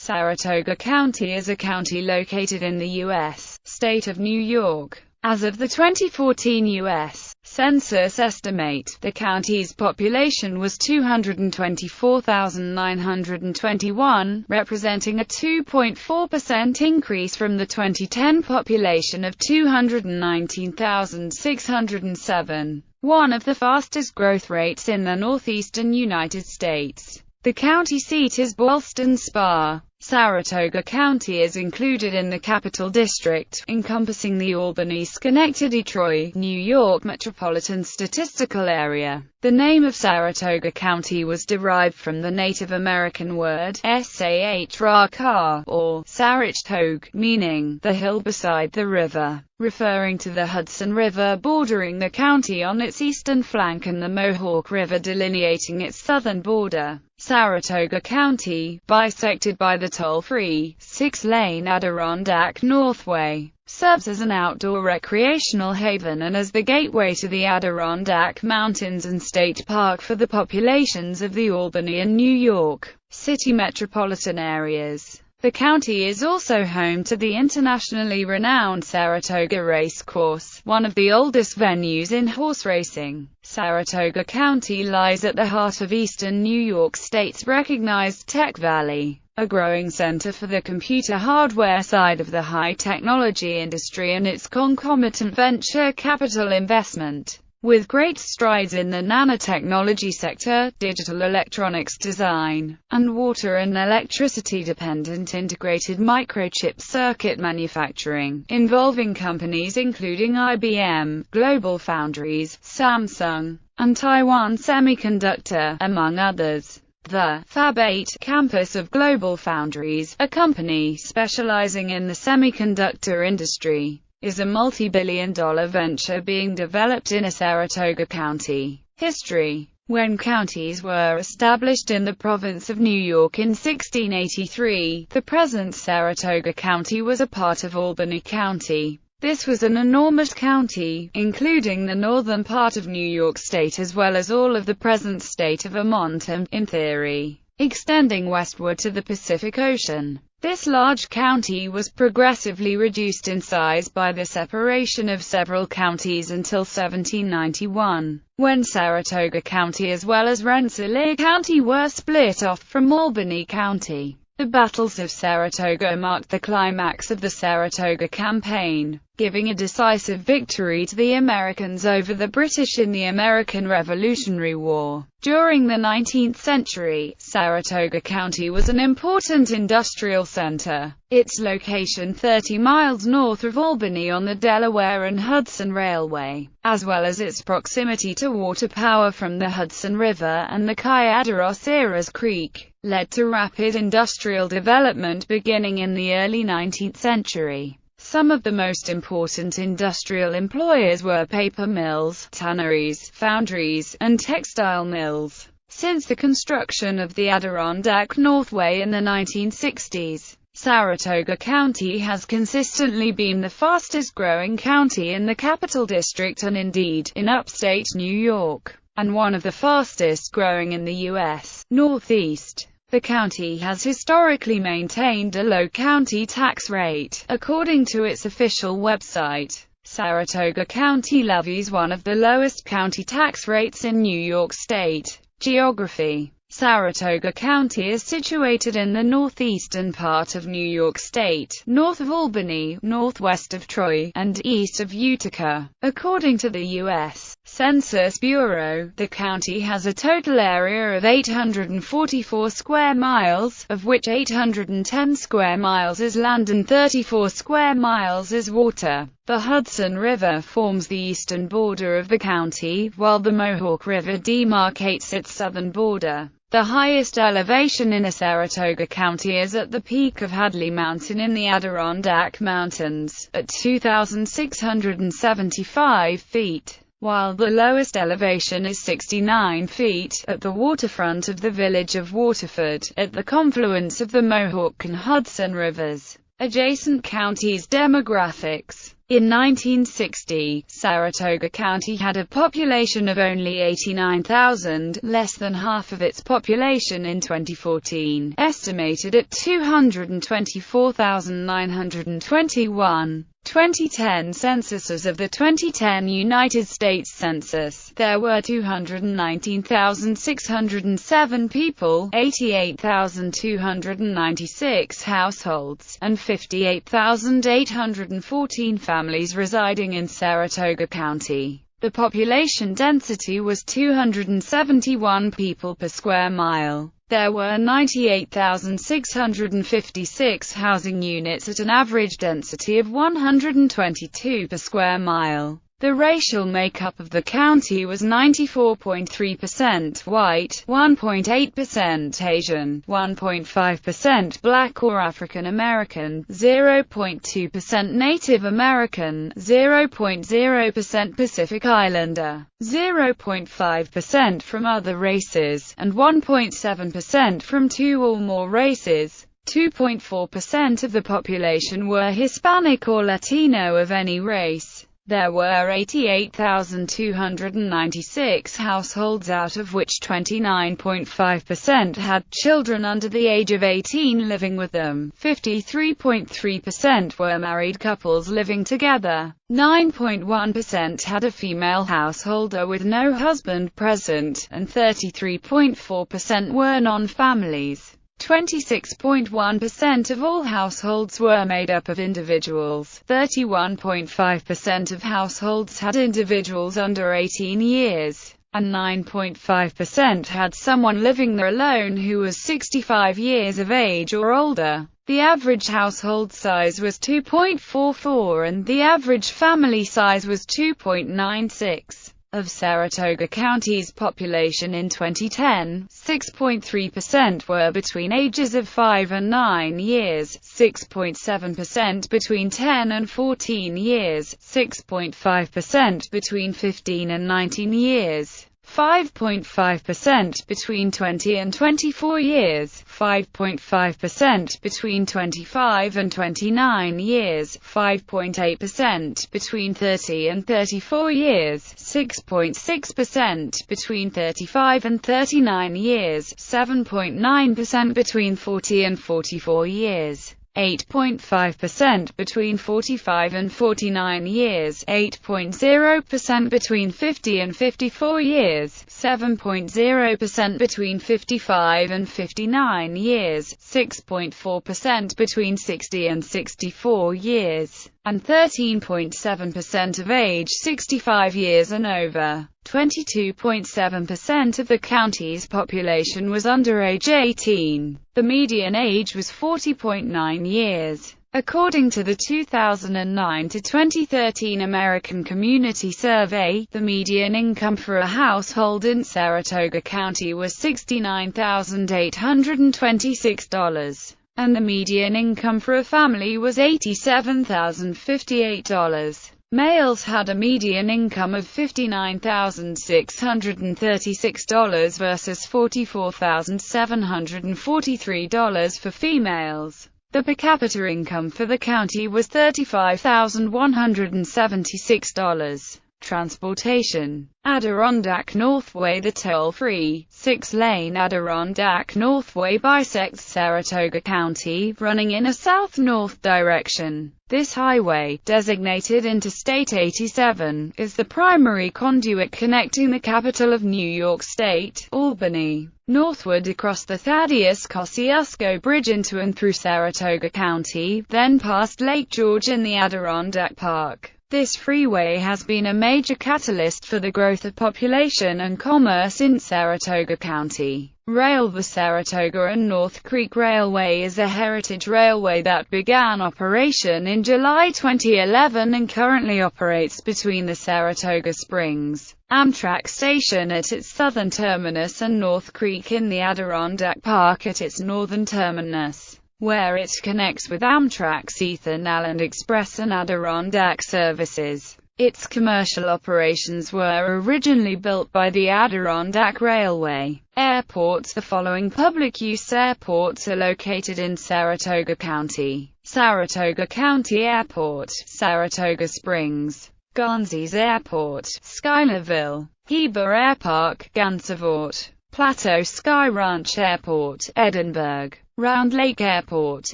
Saratoga County is a county located in the U.S. state of New York. As of the 2014 U.S. Census estimate, the county's population was 224,921, representing a 2.4% increase from the 2010 population of 219,607, one of the fastest growth rates in the northeastern United States. The county seat is Ballston Spa. Saratoga County is included in the Capital District, encompassing the Albany, Schenectady, Troy, New York metropolitan statistical area. The name of Saratoga County was derived from the Native American word Sahraka, or Saratoga, meaning the hill beside the river, referring to the Hudson River bordering the county on its eastern flank and the Mohawk River delineating its southern border. Saratoga County, bisected by the toll-free, 6-lane Adirondack Northway, serves as an outdoor recreational haven and as the gateway to the Adirondack Mountains and State Park for the populations of the Albany and New York City metropolitan areas. The county is also home to the internationally renowned Saratoga Racecourse, one of the oldest venues in horse racing. Saratoga County lies at the heart of eastern New York State's recognized Tech Valley, a growing center for the computer hardware side of the high-technology industry and its concomitant venture capital investment. With great strides in the nanotechnology sector, digital electronics design, and water and electricity-dependent integrated microchip circuit manufacturing, involving companies including IBM, GlobalFoundries, Samsung, and Taiwan Semiconductor, among others. The Fab 8 campus of GlobalFoundries, a company specializing in the semiconductor industry, is a multi-billion-dollar venture being developed in Saratoga County. History. When counties were established in the province of New York in 1683, the present Saratoga County was a part of Albany County. This was an enormous county, including the northern part of New York State as well as all of the present state of Vermont and, in theory, extending westward to the Pacific Ocean. This large county was progressively reduced in size by the separation of several counties until 1791, when Saratoga County as well as Rensselaer County were split off from Albany County. The battles of Saratoga marked the climax of the Saratoga Campaign, giving a decisive victory to the Americans over the British in the American Revolutionary War. During the 19th century, Saratoga County was an important industrial center. Its location 30 miles north of Albany on the Delaware and Hudson Railway, as well as its proximity to water power from the Hudson River and the Cayadores Creek, led to rapid industrial development beginning in the early 19th century. Some of the most important industrial employers were paper mills, tanneries, foundries, and textile mills. Since the construction of the Adirondack Northway in the 1960s, Saratoga County has consistently been the fastest-growing county in the Capital District and indeed, in upstate New York, and one of the fastest-growing in the U.S. Northeast. The county has historically maintained a low county tax rate. According to its official website, Saratoga County levies one of the lowest county tax rates in New York State. Geography. Saratoga County is situated in the northeastern part of New York State, north of Albany, northwest of Troy, and east of Utica. According to the U.S. Census Bureau, the county has a total area of 844 square miles, of which 810 square miles is land and 34 square miles is water. The Hudson River forms the eastern border of the county, while the Mohawk River demarcates its southern border. The highest elevation in Saratoga County is at the peak of Hadley Mountain in the Adirondack Mountains, at 2,675 feet, while the lowest elevation is 69 feet, at the waterfront of the village of Waterford, at the confluence of the Mohawk and Hudson Rivers. Adjacent counties. Demographics. In 1960, Saratoga County had a population of only 89,000, less than half of its population in 2014, estimated at 224,921. 2010 census. As of the 2010 United States Census, there were 219,607 people, 88,296 households, and 58,814 families residing in Saratoga County. The population density was 271 people per square mile. There were 98,656 housing units at an average density of 122 per square mile. The racial makeup of the county was 94.3% white, 1.8% Asian, 1.5% Black or African American, 0.2% Native American, 0.0% Pacific Islander, 0.5% from other races, and 1.7% from two or more races. 2.4% of the population were Hispanic or Latino of any race. There were 88,296 households, out of which 29.5% had children under the age of 18 living with them. 53.3% were married couples living together. 9.1% had a female householder with no husband present, and 33.4% were non-families. 26.1% of all households were made up of individuals. 31.5% of households had individuals under 18 years, and 9.5% had someone living there alone who was 65 years of age or older. The average household size was 2.44 and the average family size was 2.96. Of Saratoga County's population in 2010, 6.3% were between ages of 5 and 9 years, 6.7% between 10 and 14 years, 6.5% between 15 and 19 years, 5.5% between 20 and 24 years, 5.5% between 25 and 29 years, 5.8% between 30 and 34 years, 6.6% between 35 and 39 years, 7.9% between 40 and 44 years, 8.5% between 45 and 49 years, 8.0% between 50 and 54 years, 7.0% between 55 and 59 years, 6.4% between 60 and 64 years, and 13.7% of age 65 years and over. 22.7% of the county's population was under age 18. The median age was 40.9 years. According to the 2009 to 2013 American Community Survey, the median income for a household in Saratoga County was $69,826, and the median income for a family was $87,058. Males had a median income of $59,636 versus $44,743 for females. The per capita income for the county was $35,176. Transportation. Adirondack Northway. The toll-free, 6-lane Adirondack Northway bisects Saratoga County, running in a south-north direction. This highway, designated Interstate 87, is the primary conduit connecting the capital of New York State, Albany, northward across the Thaddeus Kosciuszko Bridge into and through Saratoga County, then past Lake George in the Adirondack Park. This freeway has been a major catalyst for the growth of population and commerce in Saratoga County. Rail. The Saratoga and North Creek Railway is a heritage railway that began operation in July 2011 and currently operates between the Saratoga Springs Amtrak station at its southern terminus and North Creek in the Adirondack Park at its northern terminus, where it connects with Amtrak's Ethan Allen Express and Adirondack services. Its commercial operations were originally built by the Adirondack Railway. Airports. The following public-use airports are located in Saratoga County: Saratoga County Airport, Saratoga Springs, Gansey's Airport, Schuylerville, Heber Airpark, Gansevoort, Plateau Sky Ranch Airport, Edinburgh, Round Lake Airport,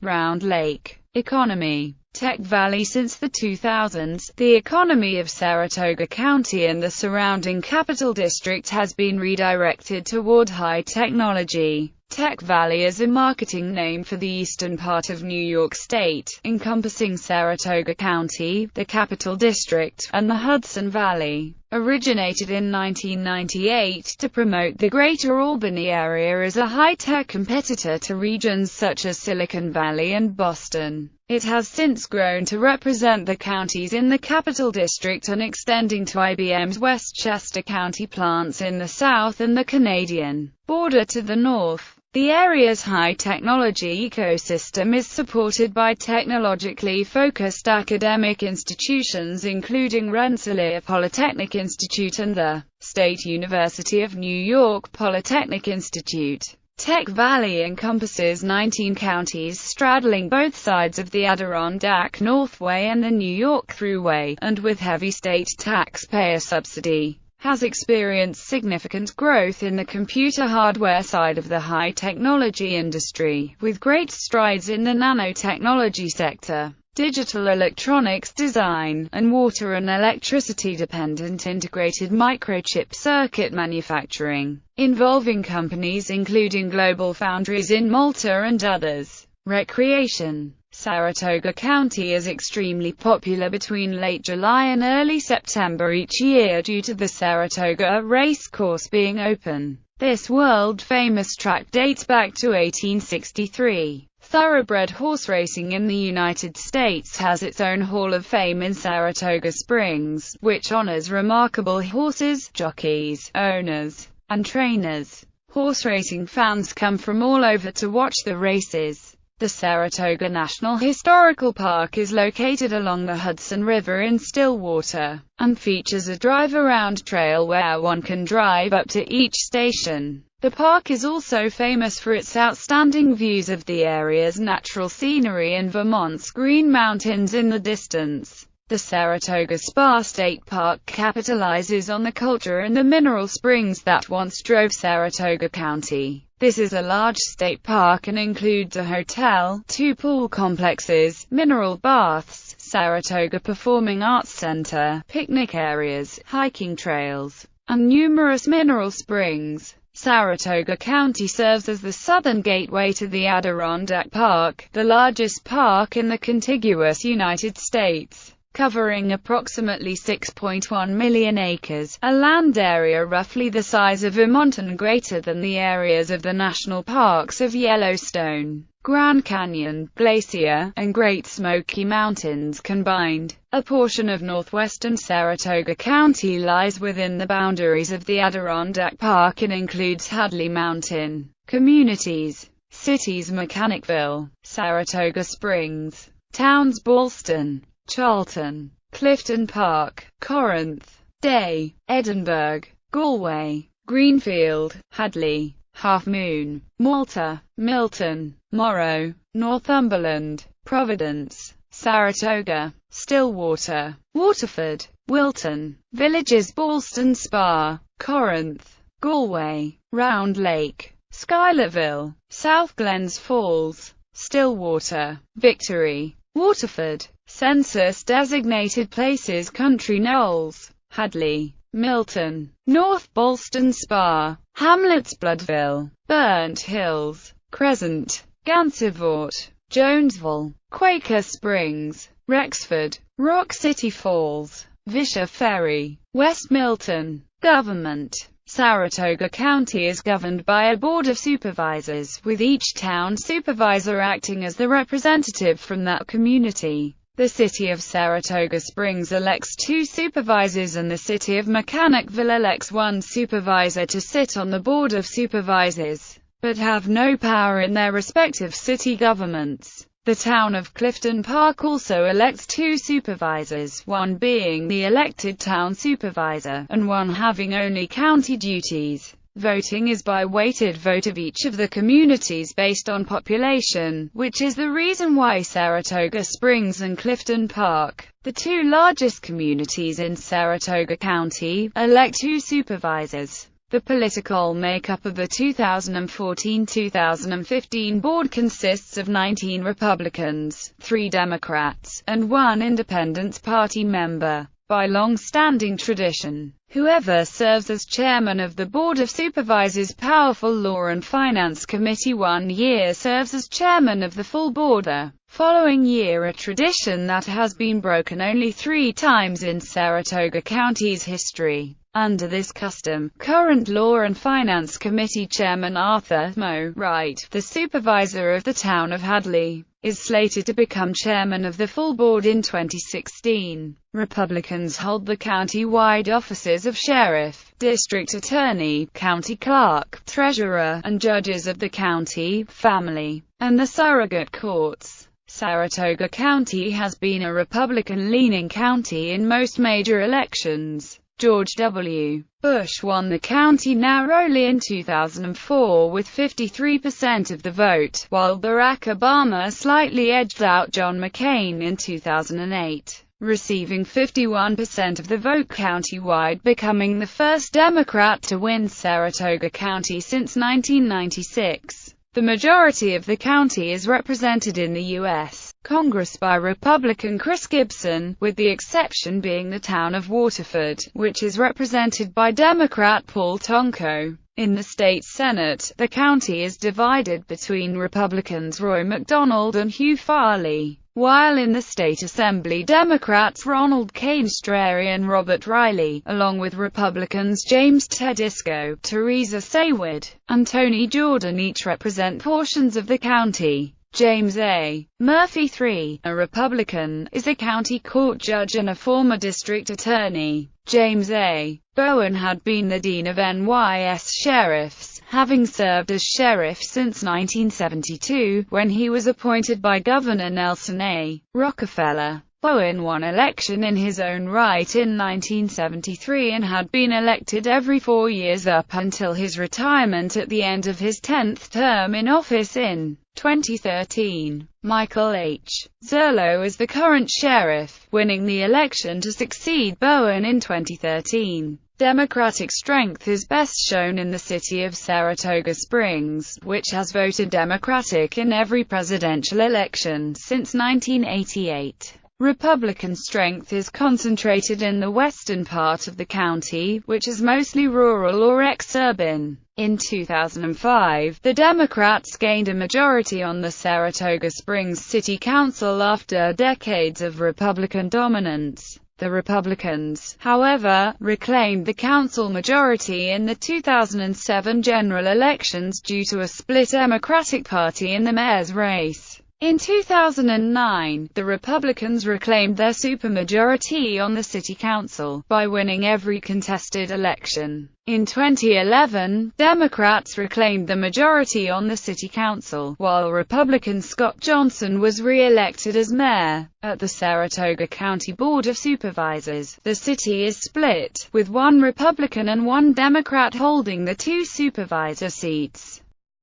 Round Lake. Economy. Tech Valley. Since the 2000s, the economy of Saratoga County and the surrounding Capital District has been redirected toward high technology. Tech Valley is a marketing name for the eastern part of New York State, encompassing Saratoga County, the Capital District, and the Hudson Valley. Originated in 1998 to promote the Greater Albany area as a high-tech competitor to regions such as Silicon Valley and Boston. It has since grown to represent the counties in the Capital District and extending to IBM's Westchester County plants in the south and the Canadian border to the north. The area's high-technology ecosystem is supported by technologically focused academic institutions including Rensselaer Polytechnic Institute and the State University of New York Polytechnic Institute. Tech Valley encompasses 19 counties straddling both sides of the Adirondack Northway and the New York Thruway, and with heavy state taxpayer subsidy, has experienced significant growth in the computer hardware side of the high-technology industry, with great strides in the nanotechnology sector, digital electronics design, and water and electricity-dependent integrated microchip circuit manufacturing, involving companies including Global Foundries in Malta and others. Recreation. Saratoga County is extremely popular between late July and early September each year due to the Saratoga race course being open. This world-famous track dates back to 1863. Thoroughbred horse racing in the United States has its own Hall of Fame in Saratoga Springs, which honors remarkable horses, jockeys, owners, and trainers. Horse racing fans come from all over to watch the races. The Saratoga National Historical Park is located along the Hudson River in Stillwater, and features a drive-around trail where one can drive up to each station. The park is also famous for its outstanding views of the area's natural scenery and Vermont's Green Mountains in the distance. The Saratoga Spa State Park capitalizes on the culture and the mineral springs that once drove Saratoga County. This is a large state park and includes a hotel, 2 pool complexes, mineral baths, Saratoga Performing Arts Center, picnic areas, hiking trails, and numerous mineral springs. Saratoga County serves as the southern gateway to the Adirondack Park, the largest park in the contiguous United States, covering approximately 6.1 million acres, a land area roughly the size of Vermont and greater than the areas of the national parks of Yellowstone, Grand Canyon, Glacier, and Great Smoky Mountains combined. A portion of northwestern Saratoga County lies within the boundaries of the Adirondack Park and includes Hadley Mountain communities, cities Mechanicville, Saratoga Springs, towns Ballston, Charlton, Clifton Park, Corinth, Day, Edinburgh, Galway, Greenfield, Hadley, Half Moon, Malta, Milton, Morrow, Northumberland, Providence, Saratoga, Stillwater, Waterford, Wilton, Villages Ballston Spa, Corinth, Galway, Round Lake, Schuylerville, South Glens Falls, Stillwater, Victory, Waterford. Census-designated places: Country Knolls, Hadley, Milton, North Ballston Spa, Hamlets Bloodville, Burnt Hills, Crescent, Gansevoort, Jonesville, Quaker Springs, Rexford, Rock City Falls, Vischer Ferry, West Milton. Government. Saratoga County is governed by a Board of Supervisors, with each town supervisor acting as the representative from that community. The City of Saratoga Springs elects 2 supervisors and the City of Mechanicville elects 1 supervisor to sit on the Board of Supervisors, but have no power in their respective city governments. The town of Clifton Park also elects 2 supervisors, one being the elected town supervisor, and one having only county duties. Voting is by weighted vote of each of the communities based on population, which is the reason why Saratoga Springs and Clifton Park, the 2 largest communities in Saratoga County, elect 2 supervisors. The political makeup of the 2014-2015 board consists of 19 Republicans, 3 Democrats, and 1 Independent Party member. By long-standing tradition, whoever serves as chairman of the Board of Supervisors' powerful Law and Finance Committee 1 year serves as chairman of the full board the following year, a tradition that has been broken only 3 times in Saratoga County's history. Under this custom, current Law and Finance Committee Chairman Arthur Mo Wright, the supervisor of the town of Hadley, is slated to become chairman of the full board in 2016. Republicans hold the county-wide offices of sheriff, district attorney, county clerk, treasurer, and judges of the county, family, and the surrogate courts. Saratoga County has been a Republican-leaning county in most major elections. George W. Bush won the county narrowly in 2004 with 53% of the vote, while Barack Obama slightly edged out John McCain in 2008, receiving 51% of the vote countywide, becoming the first Democrat to win Saratoga County since 1996. The majority of the county is represented in the U.S. Congress by Republican Chris Gibson, with the exception being the town of Waterford, which is represented by Democrat Paul Tonko. In the state Senate, the county is divided between Republicans Roy McDonald and Hugh Farley, while in the state assembly Democrats Ronald Canestrari and Robert Riley, along with Republicans James Tedisco, Teresa Sayward, and Tony Jordan each represent portions of the county. James A. Murphy III, a Republican, is a county court judge and a former district attorney. James A. Bowen had been the dean of NYS sheriffs, having served as sheriff since 1972, when he was appointed by Governor Nelson A. Rockefeller. Bowen won election in his own right in 1973 and had been elected every 4 years up until his retirement at the end of his 10th term in office in 2013. Michael H. Zerlo is the current sheriff, winning the election to succeed Bowen in 2013. Democratic strength is best shown in the city of Saratoga Springs, which has voted Democratic in every presidential election since 1988. Republican strength is concentrated in the western part of the county, which is mostly rural or ex-urban. In 2005, the Democrats gained a majority on the Saratoga Springs City Council after decades of Republican dominance. The Republicans, however, reclaimed the council majority in the 2007 general elections due to a split Democratic Party in the mayor's race. In 2009, the Republicans reclaimed their supermajority on the city council, by winning every contested election. In 2011, Democrats reclaimed the majority on the city council, while Republican Scott Johnson was re-elected as mayor. At the Saratoga County Board of Supervisors, the city is split, with 1 Republican and 1 Democrat holding the 2 supervisor seats.